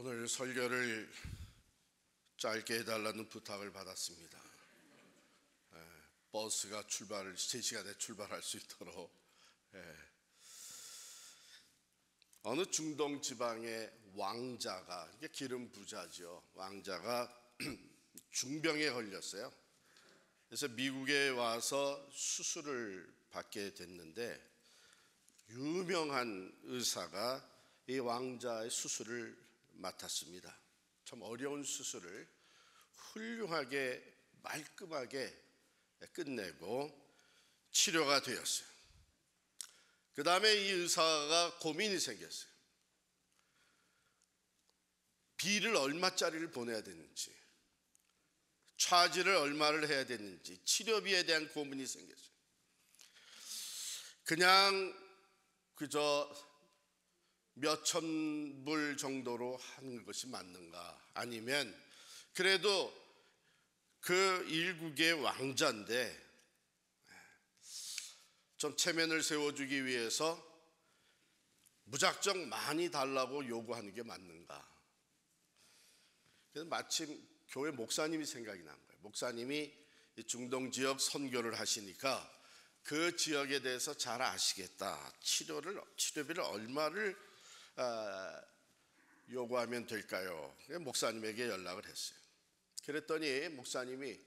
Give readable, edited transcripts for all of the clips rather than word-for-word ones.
오늘 설교를 짧게 해달라는 부탁을 받았습니다. 버스가 제 시간에 출발할 수 있도록. 어느 중동 지방의 왕자가, 이게 기름 부자죠. 왕자가 중병에 걸렸어요. 그래서 미국에 와서 수술을 받게 됐는데, 유명한 의사가 이 왕자의 수술을 맡았습니다. 참 어려운 수술을 훌륭하게 말끔하게 끝내고 치료가 되었어요. 그 다음에 이 의사가 고민이 생겼어요. 비를 얼마짜리를 보내야 되는지, 차지를 얼마를 해야 되는지, 치료비에 대한 고민이 생겼어요. 그저 몇천 불 정도로 하는 것이 맞는가? 아니면 그래도 그 일국의 왕자인데 좀 체면을 세워주기 위해서 무작정 많이 달라고 요구하는 게 맞는가? 그래서 마침 교회 목사님이 생각이 난 거예요. 목사님이 중동 지역 선교를 하시니까 그 지역에 대해서 잘 아시겠다. 치료비를 얼마를 요구하면 될까요? 목사님에게 연락을 했어요. 그랬더니 목사님이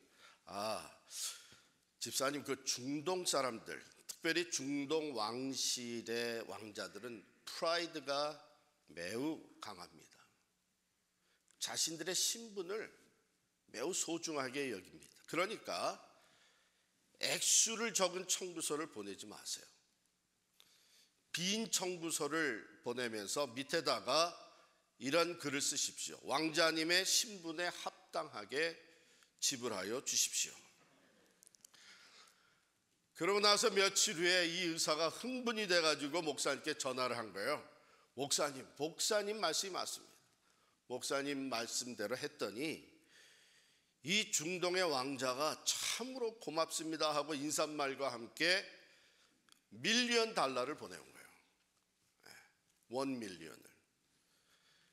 집사님, 그 중동 사람들, 특별히 중동 왕실의 왕자들은 프라이드가 매우 강합니다. 자신들의 신분을 매우 소중하게 여깁니다. 그러니까 액수를 적은 청구서를 보내지 마세요. 빈 청구서를 보내면서 밑에다가 이런 글을 쓰십시오. 왕자님의 신분에 합당하게 지불하여 주십시오. 그러고 나서 며칠 후에 이 의사가 흥분이 돼가지고 목사님께 전화를 한 거예요. 목사님 말씀이 맞습니다. 목사님 말씀대로 했더니 이 중동의 왕자가 참으로 고맙습니다 하고 인사말과 함께 $1,000,000를 보내온 거예요. 1,000,000을.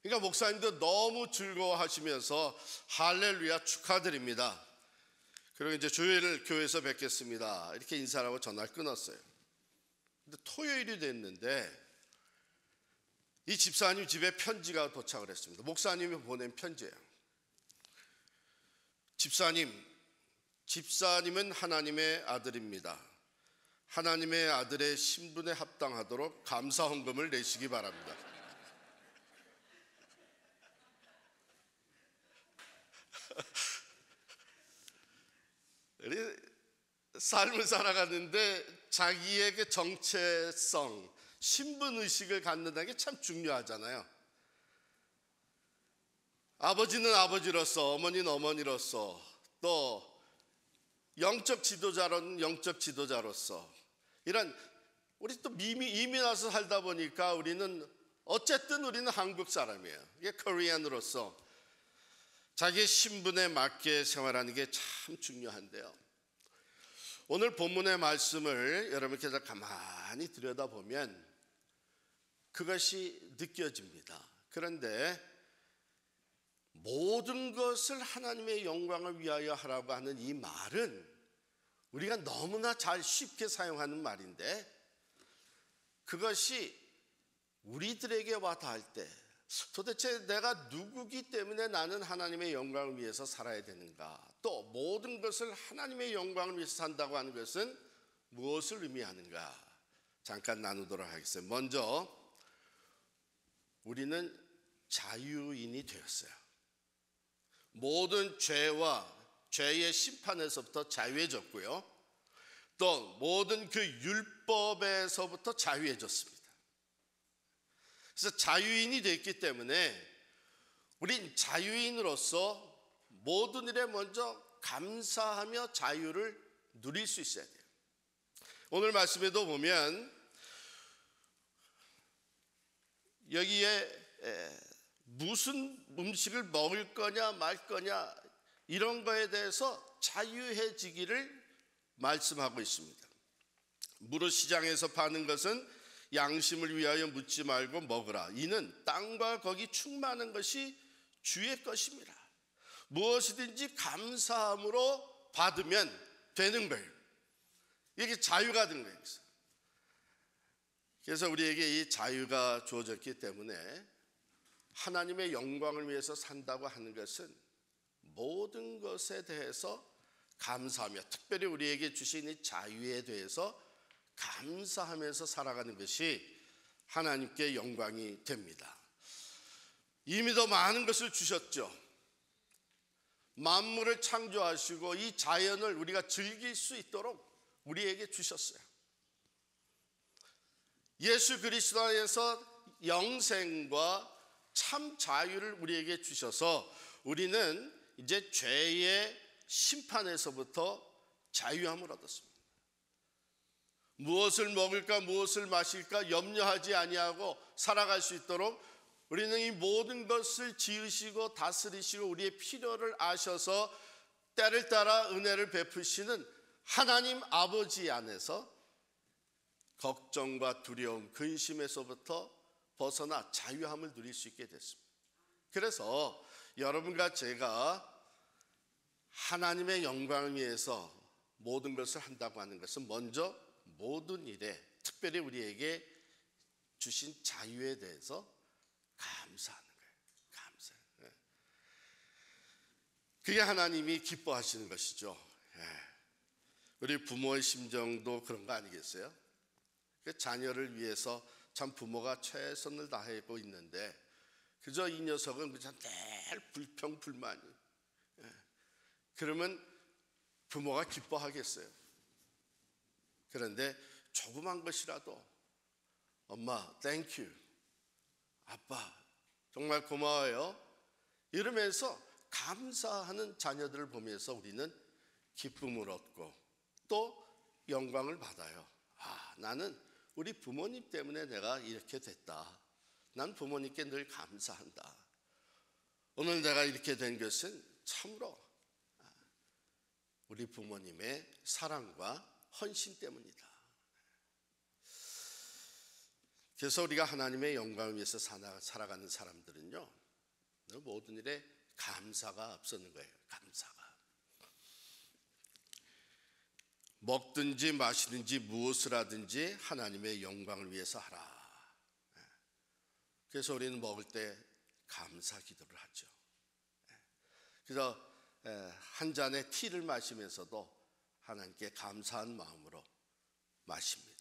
그러니까 목사님도 너무 즐거워하시면서 할렐루야 축하드립니다. 그리고 이제 주일 교회에서 뵙겠습니다. 이렇게 인사를 하고 전화를 끊었어요. 근데 토요일이 됐는데 이 집사님 집에 편지가 도착을 했습니다. 목사님이 보낸 편지예요. 집사님은 하나님의 아들입니다. 하나님의 아들의 신분에 합당하도록 감사 헌금을 내시기 바랍니다. 우리 삶을 살아가는데 자기의 그 정체성, 신분의식을 갖는다는 게 참 중요하잖아요. 아버지는 아버지로서, 어머니는 어머니로서, 또 영적 지도자로는 영적 지도자로서, 우리 또 이민 와서 살다 보니까 우리는 한국 사람이에요. 이게 코리안으로서 자기의 신분에 맞게 생활하는 게 참 중요한데요. 오늘 본문의 말씀을 여러분께서 가만히 들여다보면 그것이 느껴집니다. 그런데 모든 것을 하나님의 영광을 위하여 하라고 하는 이 말은 우리가 너무나 잘 쉽게 사용하는 말인데, 그것이 우리들에게 와닿을 때 도대체 내가 누구기 때문에 나는 하나님의 영광을 위해서 살아야 되는가, 또 모든 것을 하나님의 영광을 위해서 산다고 하는 것은 무엇을 의미하는가, 잠깐 나누도록 하겠습니다. 먼저 우리는 자유인이 되었어요. 모든 죄의 심판에서부터 자유해졌고요, 또 모든 그 율법에서부터 자유해졌습니다. 그래서 자유인이 됐기 때문에 우린 자유인으로서 모든 일에 먼저 감사하며 자유를 누릴 수 있어야 돼요. 오늘 말씀에도 보면 여기에 무슨 음식을 먹을 거냐 말 거냐 이런 거에 대해서 자유해지기를 말씀하고 있습니다. 무릇 시장에서 파는 것은 양심을 위하여 묻지 말고 먹으라. 이는 땅과 거기 충만한 것이 주의 것입니다. 무엇이든지 감사함으로 받으면 되는 거예요. 이게 자유가 되는 거예요. 그래서 우리에게 이 자유가 주어졌기 때문에 하나님의 영광을 위해서 산다고 하는 것은 모든 것에 대해서 감사하며, 특별히 우리에게 주신 이 자유에 대해서 감사하면서 살아가는 것이 하나님께 영광이 됩니다. 이미 더 많은 것을 주셨죠. 만물을 창조하시고 이 자연을 우리가 즐길 수 있도록 우리에게 주셨어요. 예수 그리스도 안에서 영생과 참 자유를 우리에게 주셔서 우리는 이제 죄의 심판에서부터 자유함을 얻었습니다. 무엇을 먹을까 무엇을 마실까 염려하지 아니하고 살아갈 수 있도록 우리는 이 모든 것을 지으시고 다스리시고 우리의 필요를 아셔서 때를 따라 은혜를 베푸시는 하나님 아버지 안에서 걱정과 두려움, 근심에서부터 벗어나 자유함을 누릴 수 있게 됐습니다. 그래서 여러분과 제가 하나님의 영광을 위해서 모든 것을 한다고 하는 것은 먼저 모든 일에, 특별히 우리에게 주신 자유에 대해서 감사하는 거예요. 감사. 그게 하나님이 기뻐하시는 것이죠. 우리 부모의 심정도 그런 거 아니겠어요? 자녀를 위해서 참 부모가 최선을 다하고 있는데 그저 이 녀석은 그냥 늘 불평불만이. 그러면 부모가 기뻐하겠어요? 그런데 조그만 것이라도 엄마 땡큐, 아빠 정말 고마워요 이러면서 감사하는 자녀들을 보면서 우리는 기쁨을 얻고 또 영광을 받아요. 나는 우리 부모님 때문에 내가 이렇게 됐다. 난 부모님께 늘 감사한다. 오늘 내가 이렇게 된 것은 참으로 우리 부모님의 사랑과 헌신 때문이다. 그래서 우리가 하나님의 영광을 위해서 살아가는 사람들은요, 모든 일에 감사가 앞서는 거예요. 감사가. 먹든지 마시든지 무엇을 하든지 하나님의 영광을 위해서 하라. 그래서 우리는 먹을 때 감사 기도를 하죠. 그래서 한 잔의 티를 마시면서도 하나님께 감사한 마음으로 마십니다.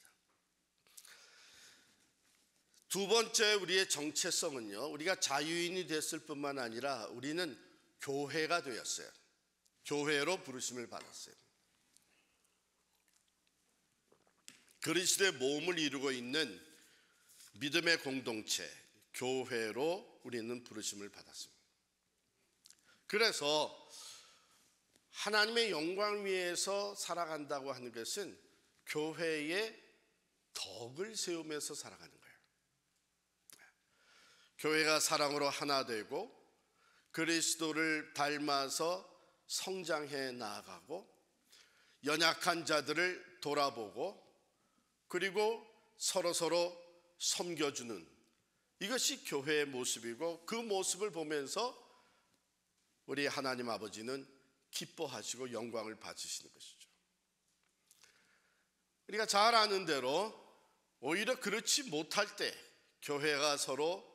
두 번째 우리의 정체성은요, 우리가 자유인이 됐을 뿐만 아니라 우리는 교회가 되었어요. 교회로 부르심을 받았어요. 그리스도의 몸을 이루고 있는 믿음의 공동체, 교회로 우리는 부르심을 받았습니다. 그래서 하나님의 영광을 위해서 살아간다고 하는 것은 교회의 덕을 세우면서 살아가는 거예요. 교회가 사랑으로 하나 되고 그리스도를 닮아서 성장해 나아가고 연약한 자들을 돌아보고 그리고 서로 섬겨주는, 이것이 교회의 모습이고 그 모습을 보면서 우리 하나님 아버지는 기뻐하시고 영광을 받으시는 것이죠. 우리가 잘 아는 대로 오히려 그렇지 못할 때 교회가 서로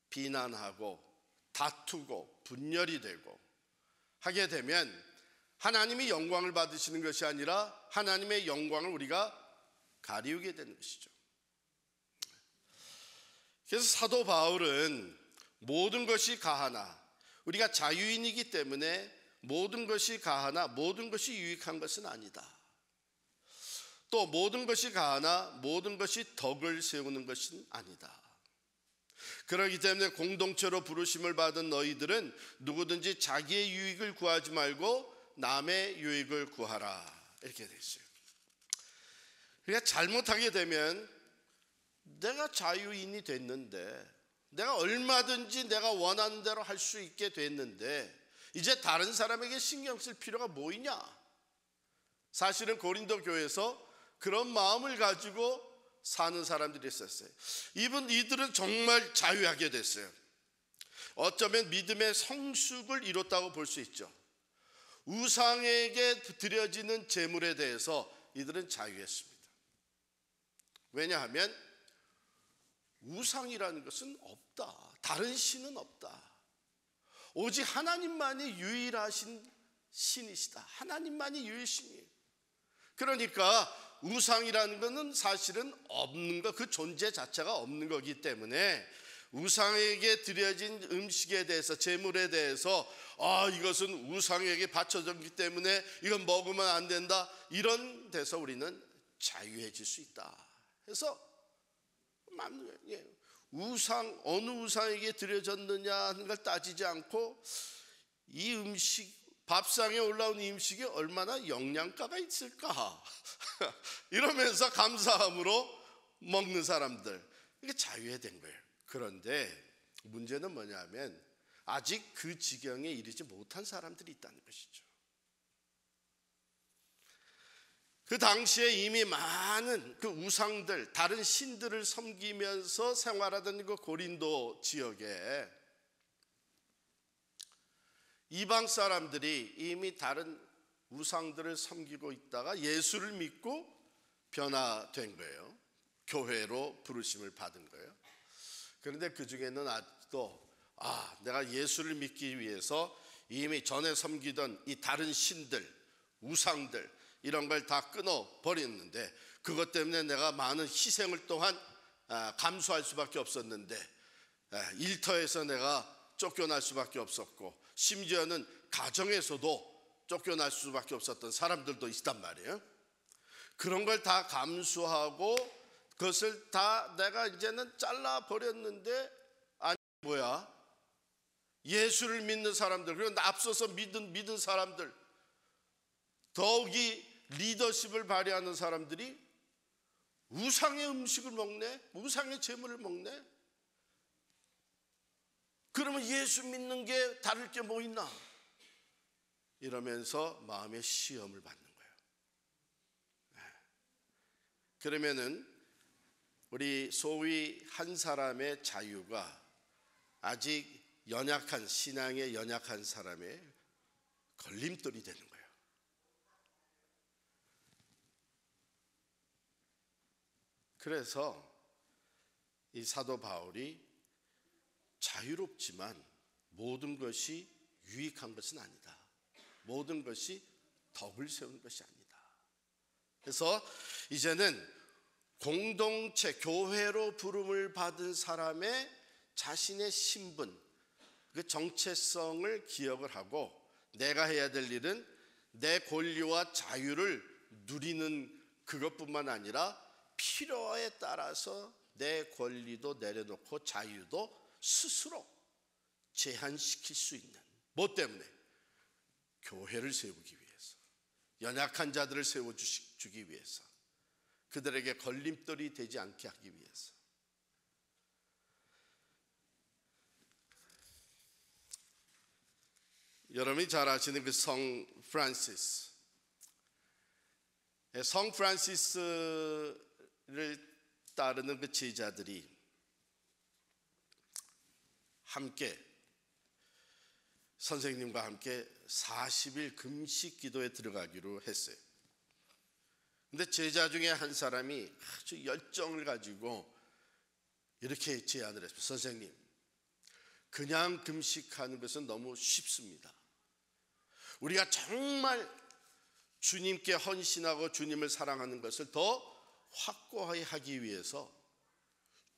비난하고 다투고 분열이 되고 하게 되면 하나님이 영광을 받으시는 것이 아니라 하나님의 영광을 우리가 가리우게 되는 것이죠. 그래서 사도 바울은 모든 것이 가하나, 우리가 자유인이기 때문에 모든 것이 가하나 모든 것이 유익한 것은 아니다. 또 모든 것이 가하나 모든 것이 덕을 세우는 것은 아니다. 그렇기 때문에 공동체로 부르심을 받은 너희들은 누구든지 자기의 유익을 구하지 말고 남의 유익을 구하라. 이렇게 되어 있어요. 그러니까 잘못하게 되면 내가 자유인이 됐는데, 내가 얼마든지 내가 원하는 대로 할 수 있게 됐는데 이제 다른 사람에게 신경 쓸 필요가 뭐 있냐? 사실은 고린도 교회에서 그런 마음을 가지고 사는 사람들이 있었어요. 이들은 정말 자유하게 됐어요. 어쩌면 믿음의 성숙을 이뤘다고 볼 수 있죠. 우상에게 드려지는 제물에 대해서 이들은 자유했습니다. 왜냐하면 우상이라는 것은 없다. 다른 신은 없다. 오직 하나님만이 유일하신 신이시다. 하나님만이 유일신이에요. 그러니까 우상이라는 것은 사실은 없는 것, 그 존재 자체가 없는 거기 때문에 우상에게 드려진 음식에 대해서, 제물에 대해서 이것은 우상에게 바쳐졌기 때문에 이건 먹으면 안 된다, 이런 데서 우리는 자유해질 수 있다. 그래서 어느 우상에게 드려졌느냐 하는 걸 따지지 않고 이 음식, 밥상에 올라온 이 음식이 얼마나 영양가가 있을까 이러면서 감사함으로 먹는 사람들, 이게 자유화된 거예요. 그런데 문제는 뭐냐면 아직 그 지경에 이르지 못한 사람들이 있다는 것이죠. 그 당시에 이미 많은 그 우상들, 다른 신들을 섬기면서 생활하던 그 고린도 지역에 이방 사람들이 이미 다른 우상들을 섬기고 있다가 예수를 믿고 변화된 거예요. 교회로 부르심을 받은 거예요. 그런데 그 중에는 아직도 내가 예수를 믿기 위해서 이미 전에 섬기던 이 다른 신들, 우상들, 이런 걸 다 끊어버렸는데, 그것 때문에 내가 많은 희생을 또한 감수할 수밖에 없었는데, 일터에서 내가 쫓겨날 수밖에 없었고, 심지어는 가정에서도 쫓겨날 수밖에 없었던 사람들도 있단 말이에요. 그런 걸 다 감수하고 그것을 다 내가 이제는 잘라버렸는데, 아니 뭐야, 예수를 믿는 사람들, 그리고 앞서서 믿은 사람들, 더욱이 리더십을 발휘하는 사람들이 우상의 음식을 먹네, 우상의 제물을 먹네. 그러면 예수 믿는 게 다를 게 뭐 있나, 이러면서 마음의 시험을 받는 거예요. 그러면은 우리 소위 한 사람의 자유가 아직 연약한, 신앙에 연약한 사람의 걸림돌이 되는 거예요. 그래서 이 사도 바울이 자유롭지만 모든 것이 유익한 것은 아니다. 모든 것이 덕을 세우는 것이 아니다. 그래서 이제는 공동체, 교회로 부름을 받은 사람의 자신의 신분, 그 정체성을 기억을 하고 내가 해야 될 일은 내 권리와 자유를 누리는 그것뿐만 아니라 필요에 따라서 내 권리도 내려놓고 자유도 스스로 제한시킬 수 있는, 뭐 때문에? 교회를 세우기 위해서, 연약한 자들을 세워주기 위해서, 그들에게 걸림돌이 되지 않게 하기 위해서. 여러분이 잘 아시는 그 성 프란시스, 성 프란시스를 따르는 그 제자들이 함께, 선생님과 함께 40일 금식 기도에 들어가기로 했어요. 근데 제자 중에 한 사람이 아주 열정을 가지고 이렇게 제안을 했어요. 선생님, 그냥 금식하는 것은 너무 쉽습니다. 우리가 정말 주님께 헌신하고 주님을 사랑하는 것을 더 확고하게 하기 위해서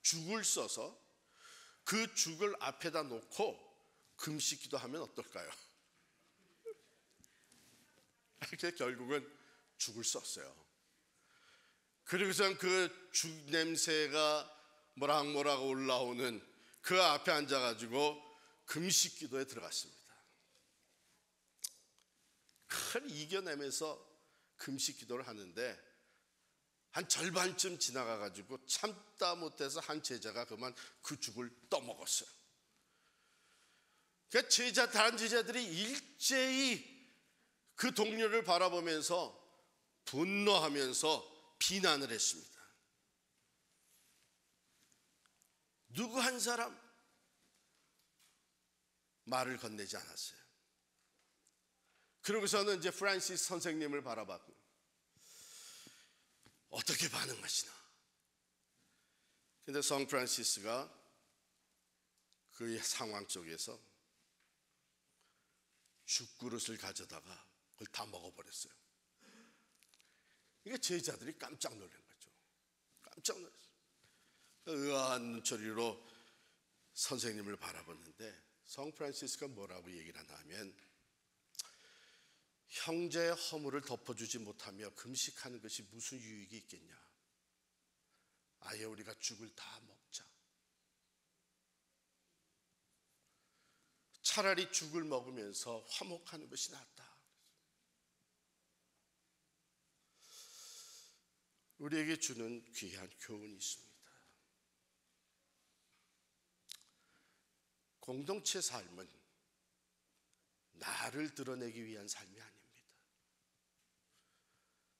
죽을 써서 그 죽을 앞에다 놓고 금식 기도하면 어떨까요? 그래서 결국은 죽을 썼어요. 그리고선 그 죽 냄새가 모락모락 올라오는 그 앞에 앉아가지고 금식 기도에 들어갔습니다. 큰 이겨내면서 금식 기도를 하는데 한 절반쯤 지나가가지고 참다 못해서 한 제자가 그만 그 죽을 떠먹었어요. 그러니까 다른 제자들이 일제히 그 동료를 바라보면서 분노하면서 비난을 했습니다. 누구 한 사람 말을 건네지 않았어요. 그러고서는 이제 프란시스 선생님을 바라봤고 어떻게 반응하시나. 근데 성 프란시스가 그 상황 속에서 죽그릇을 가져다가 그걸 다 먹어버렸어요. 이게 제자들이 깜짝 놀란 거죠. 깜짝 놀랐어요. 의아한 눈초리로 선생님을 바라봤는데 성 프란시스가 뭐라고 얘기를 하나 하면, 형제의 허물을 덮어주지 못하며 금식하는 것이 무슨 유익이 있겠냐. 아예 우리가 죽을 다 먹자. 차라리 죽을 먹으면서 화목하는 것이 낫다. 우리에게 주는 귀한 교훈이 있습니다. 공동체 삶은 나를 드러내기 위한 삶이 아닙니다.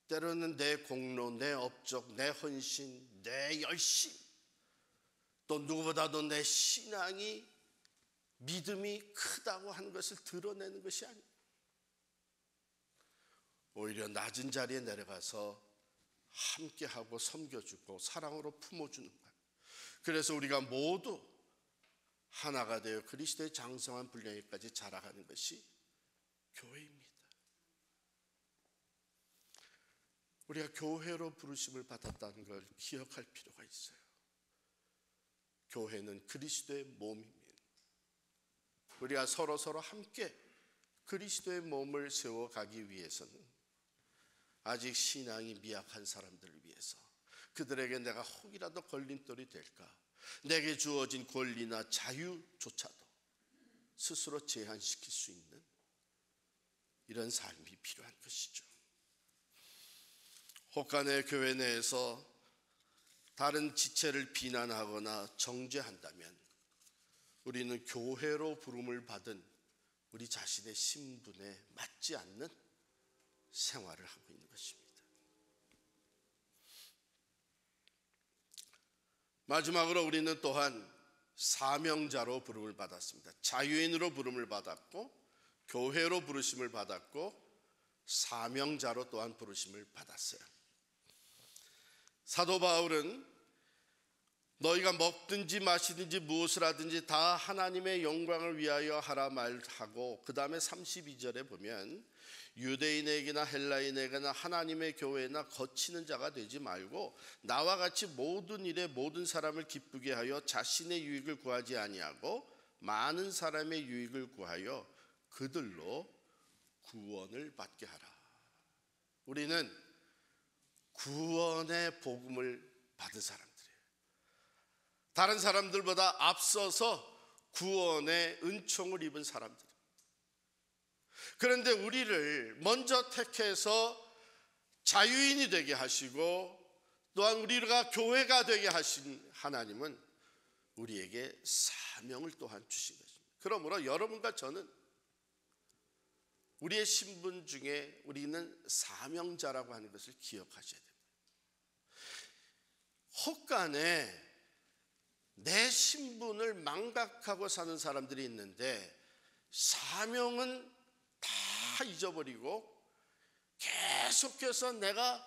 때로는 내 공로, 내 업적, 내 헌신, 내 열심, 또 누구보다도 내 신앙이, 믿음이 크다고 하는 것을 드러내는 것이 아닙니다. 오히려 낮은 자리에 내려가서 함께하고 섬겨주고 사랑으로 품어주는 것. 그래서 우리가 모두 하나가 되어 그리스도의 장성한 분량에까지 자라가는 것이 교회입니다. 우리가 교회로 부르심을 받았다는 걸 기억할 필요가 있어요. 교회는 그리스도의 몸입니다. 우리가 서로 함께 그리스도의 몸을 세워가기 위해서는 아직 신앙이 미약한 사람들을 위해서, 그들에게 내가 혹이라도 걸림돌이 될까, 내게 주어진 권리나 자유조차도 스스로 제한시킬 수 있는 이런 삶이 필요한 것이죠. 혹간의 교회 내에서 다른 지체를 비난하거나 정죄한다면 우리는 교회로 부름을 받은 우리 자신의 신분에 맞지 않는 생활을 하고 있는 것입니다. 마지막으로 우리는 또한 사명자로 부름을 받았습니다. 자유인으로 부름을 받았고, 교회로 부르심을 받았고, 사명자로 또한 부르심을 받았어요. 사도 바울은 너희가 먹든지 마시든지 무엇을 하든지 다 하나님의 영광을 위하여 하라 말하고, 그 다음에 32절에 보면 유대인에게나 헬라인에게나 하나님의 교회나 거치는 자가 되지 말고 나와 같이 모든 일에 모든 사람을 기쁘게 하여 자신의 유익을 구하지 아니하고 많은 사람의 유익을 구하여 그들로 구원을 받게 하라. 우리는 구원의 복음을 받은 사람들이에요. 다른 사람들보다 앞서서 구원의 은총을 입은 사람들. 그런데 우리를 먼저 택해서 자유인이 되게 하시고 또한 우리가 교회가 되게 하신 하나님은 우리에게 사명을 또한 주신 것입니다. 그러므로 여러분과 저는 우리의 신분 중에 우리는 사명자라고 하는 것을 기억하셔야 됩니다. 혹간에 내 신분을 망각하고 사는 사람들이 있는데 사명은 다 잊어버리고 계속해서 내가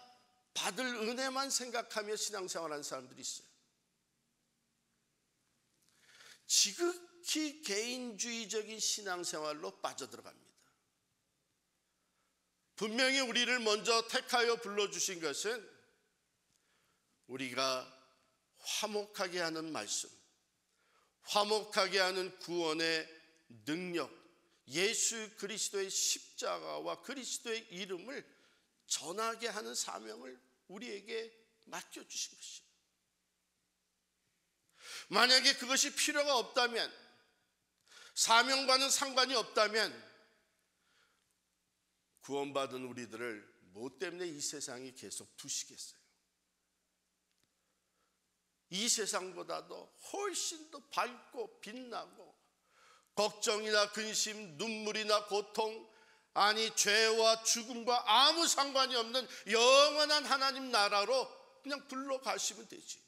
받을 은혜만 생각하며 신앙생활하는 사람들이 있어요. 지극히 개인주의적인 신앙생활로 빠져들어갑니다. 분명히 우리를 먼저 택하여 불러주신 것은 우리가 화목하게 하는 말씀, 화목하게 하는 구원의 능력, 예수 그리스도의 십자가와 그리스도의 이름을 전하게 하는 사명을 우리에게 맡겨주신 것입니다. 만약에 그것이 필요가 없다면, 사명과는 상관이 없다면 구원받은 우리들을 뭐 때문에 이 세상이 계속 두시겠어요? 이 세상보다도 훨씬 더 밝고 빛나고 걱정이나 근심, 눈물이나 고통, 아니 죄와 죽음과 아무 상관이 없는 영원한 하나님 나라로 그냥 불러가시면 되지.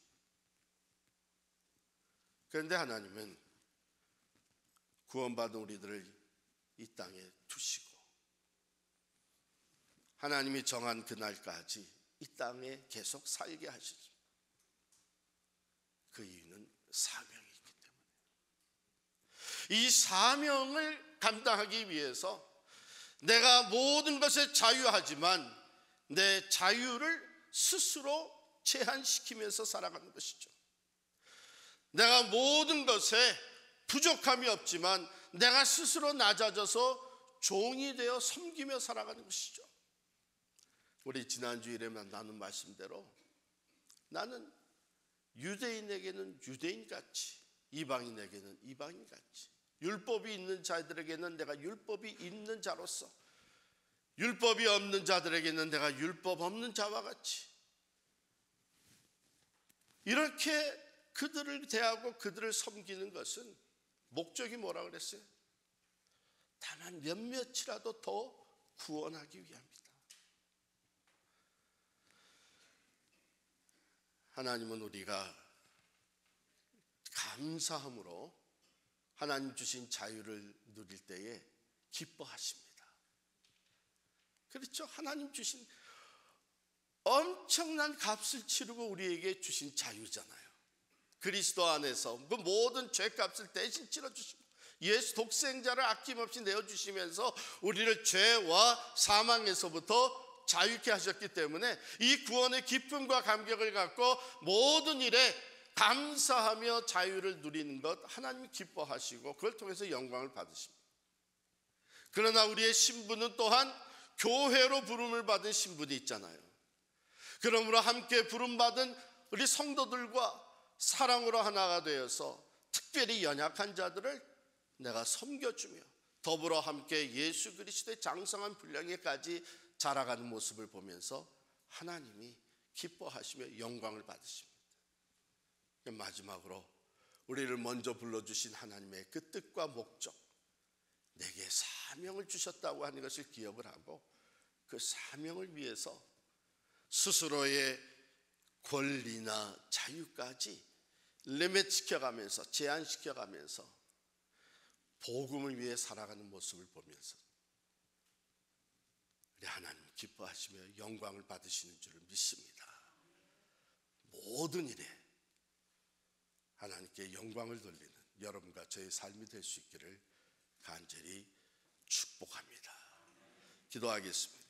그런데 하나님은 구원받은 우리들을 이 땅에 두시고 하나님이 정한 그날까지 이 땅에 계속 살게 하시죠. 그 이유는 사명이 있기 때문에. 이 사명을 감당하기 위해서 내가 모든 것에 자유하지만 내 자유를 스스로 제한시키면서 살아가는 것이죠. 내가 모든 것에 부족함이 없지만 내가 스스로 낮아져서 종이 되어 섬기며 살아가는 것이죠. 우리 지난주일에 나눈 말씀대로 나는 유대인에게는 유대인같이, 이방인에게는 이방인같이, 율법이 있는 자들에게는 내가 율법이 있는 자로서, 율법이 없는 자들에게는 내가 율법 없는 자와 같이 이렇게 그들을 대하고 그들을 섬기는 것은 목적이 뭐라 그랬어요? 다만 몇몇이라도 더 구원하기 위함이다. 하나님은 우리가 감사함으로 하나님 주신 자유를 누릴 때에 기뻐하십니다. 그렇죠? 하나님 주신 엄청난 값을 치르고 우리에게 주신 자유잖아요. 그리스도 안에서 그 모든 죄값을 대신 치러주시고 예수 독생자를 아낌없이 내어주시면서 우리를 죄와 사망에서부터 자유케 하셨기 때문에 이 구원의 기쁨과 감격을 갖고 모든 일에 감사하며 자유를 누리는 것 하나님이 기뻐하시고 그걸 통해서 영광을 받으십니다. 그러나 우리의 신분은 또한 교회로 부름을 받은 신분이 있잖아요. 그러므로 함께 부름받은 우리 성도들과 사랑으로 하나가 되어서 특별히 연약한 자들을 내가 섬겨주며 더불어 함께 예수 그리스도의 장성한 분량에까지 자라가는 모습을 보면서 하나님이 기뻐하시며 영광을 받으십니다. 마지막으로 우리를 먼저 불러주신 하나님의 그 뜻과 목적, 내게 사명을 주셨다고 하는 것을 기억을 하고 그 사명을 위해서 스스로의 권리나 자유까지 리밋시켜가면서 제한시켜가면서 복음을 위해 살아가는 모습을 보면서 우리 하나님 기뻐하시며 영광을 받으시는 줄을 믿습니다. 모든 일에 하나님께 영광을 돌리는 여러분과 저의 삶이 될 수 있기를 간절히 축복합니다. 기도하겠습니다.